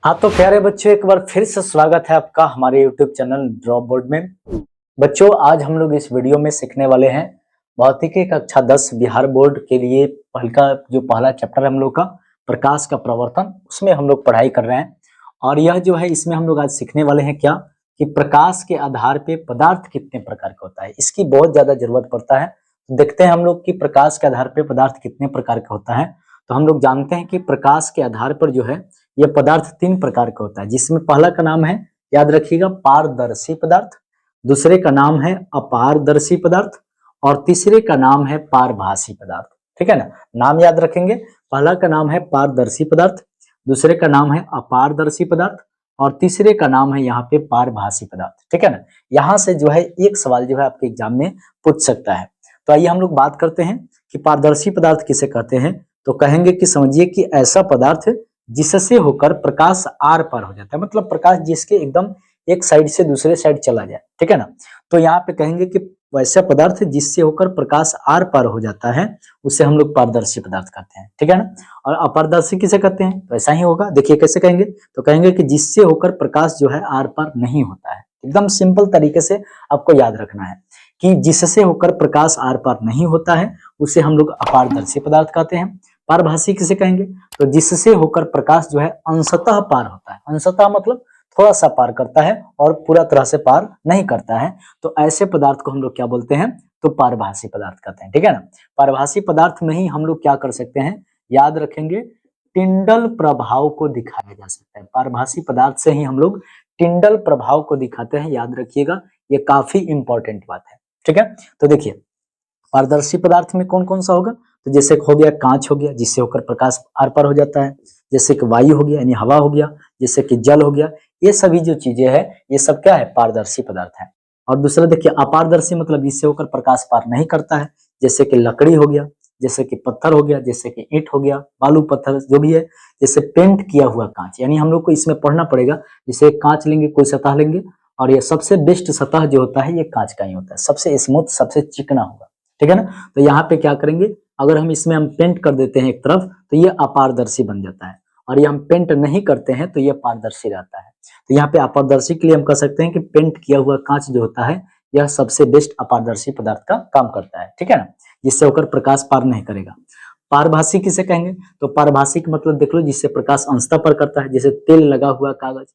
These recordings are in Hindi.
हाँ तो प्यारे बच्चों, एक बार फिर से स्वागत है आपका हमारे YouTube चैनल ड्रॉप बोर्ड में। बच्चों, आज हम लोग इस वीडियो में सीखने वाले हैं भौतिकी कक्षा 10 बिहार बोर्ड के लिए पहला चैप्टर है हम लोग का प्रकाश का प्रवर्तन, उसमें हम लोग पढ़ाई कर रहे हैं। और यह जो है इसमें हम लोग आज सीखने वाले हैं क्या कि प्रकाश के आधार पे पदार्थ कितने प्रकार का होता है। इसकी बहुत ज्यादा जरूरत पड़ता है। देखते हैं हम लोग कि प्रकाश के आधार पे पदार्थ कितने प्रकार का होता है। तो हम लोग जानते हैं कि प्रकाश के आधार पर जो है यह पदार्थ 3 प्रकार का होता है, जिसमें पहला का नाम है, याद रखिएगा, पारदर्शी पदार्थ, दूसरे का नाम है अपारदर्शी पदार्थ और तीसरे का नाम है पारभासी पदार्थ। ठीक है ना, नाम याद रखेंगे। पहला का नाम है पारदर्शी पदार्थ, दूसरे का नाम है अपारदर्शी पदार्थ और तीसरे का नाम है यहाँ पे पारभासी पदार्थ। ठीक है ना, यहाँ से जो है एक सवाल जो है आपके एग्जाम में पूछ सकता है। तो आइए हम लोग बात करते हैं कि पारदर्शी पदार्थ किसे कहते हैं। तो कहेंगे कि समझिए कि ऐसा पदार्थ जिससे होकर प्रकाश आर पार हो जाता है, मतलब प्रकाश जिसके एकदम एक साइड से दूसरे साइड चला जाए। ठीक है ना, तो यहाँ पे कहेंगे कि वैसा पदार्थ जिससे होकर प्रकाश आर पार हो जाता है उसे हम लोग पारदर्शी पदार्थ कहते हैं। ठीक है ना, और अपारदर्शी किसे कहते हैं, तो ऐसा ही होगा। देखिए कैसे कहेंगे, तो कहेंगे कि जिससे होकर प्रकाश जो है आर पार नहीं होता है। एकदम सिंपल तरीके से आपको याद रखना है कि जिससे होकर प्रकाश आर पार नहीं होता है उसे हम लोग अपारदर्शी पदार्थ कहते हैं। पारभासी किसे कहेंगे, तो जिससे होकर प्रकाश जो है अंशतः पार होता है। अंशतः मतलब थोड़ा सा पार करता है और पूरा तरह से पार नहीं करता है, तो ऐसे पदार्थ को हम लोग क्या बोलते हैं, तो पारभासी पदार्थ कहते हैं। ठीक है ना, पारभासी पदार्थ में ही हम लोग क्या कर सकते हैं, याद रखेंगे, टिंडल प्रभाव को दिखाया जा सकता है। पारभासी पदार्थ से ही हम लोग टिंडल प्रभाव को दिखाते हैं, याद रखिएगा, ये काफी इंपॉर्टेंट बात है। ठीक है, तो देखिए पारदर्शी पदार्थ में कौन कौन सा होगा, तो जैसे हो गया कांच हो गया जिससे होकर प्रकाश आर पार हो जाता है, जैसे कि वायु हो गया यानी हवा हो गया, जैसे कि जल हो गया, ये सभी जो चीजें हैं ये सब क्या है, पारदर्शी पदार्थ है। और दूसरा देखिए अपारदर्शी मतलब जिससे होकर प्रकाश पार नहीं करता है, जैसे कि लकड़ी हो गया, जैसे कि पत्थर हो गया, जैसे कि ईंट हो गया, बालू पत्थर जो भी है, जैसे पेंट किया हुआ कांच, यानी हम लोग को इसमें पढ़ना पड़ेगा। जैसे कांच लेंगे, कोई सतह लेंगे और ये सबसे बेस्ट सतह जो होता है ये कांच का ही होता है, सबसे स्मूथ सबसे चिकना होगा। ठीक है ना, तो यहाँ पे क्या करेंगे, अगर हम इसमें हम पेंट कर देते हैं एक तरफ तो ये अपारदर्शी बन जाता है, और ये हम पेंट नहीं करते हैं तो ये पारदर्शी रहता है। तो यहाँ पे अपारदर्शी के लिए हम कह सकते हैं कि पेंट किया हुआ कांच जो होता है यह सबसे बेस्ट अपारदर्शी पदार्थ का काम करता है। ठीक है ना, जिससे होकर प्रकाश पार नहीं करेगा। पारभासी किसे कहेंगे, तो पारभासी का मतलब देख लो, जिससे प्रकाश अंशतः पार करता है, जैसे तेल लगा हुआ कागज,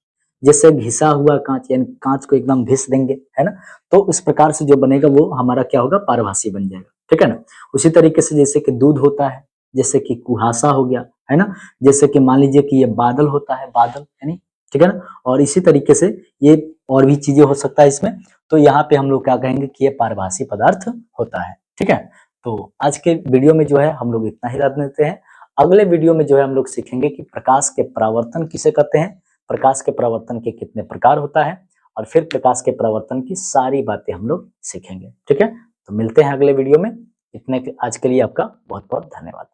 जैसे घिसा हुआ कांच, यानी कांच को एकदम घिस देंगे, है ना, तो उस प्रकार से जो बनेगा वो हमारा क्या होगा, पारभासी बन जाएगा। ठीक है ना, उसी तरीके से जैसे कि दूध होता है, जैसे कि कुहासा हो गया, है ना, जैसे कि मान लीजिए कि ये बादल होता है, बादल यानी, ठीक है ना, और इसी तरीके से ये और भी चीजें हो सकता है इसमें। तो यहाँ पे हम लोग क्या कहेंगे कि ये पारभासी पदार्थ होता है। ठीक है, तो आज के वीडियो में जो है हम लोग इतना ही रख देते हैं। अगले वीडियो में जो है हम लोग सीखेंगे कि प्रकाश के परावर्तन किसे कहते हैं, प्रकाश के परावर्तन के कितने प्रकार होता है, और फिर प्रकाश के परावर्तन की सारी बातें हम लोग सीखेंगे। ठीक है, तो मिलते हैं अगले वीडियो में। इतने आज के लिए आपका बहुत बहुत धन्यवाद।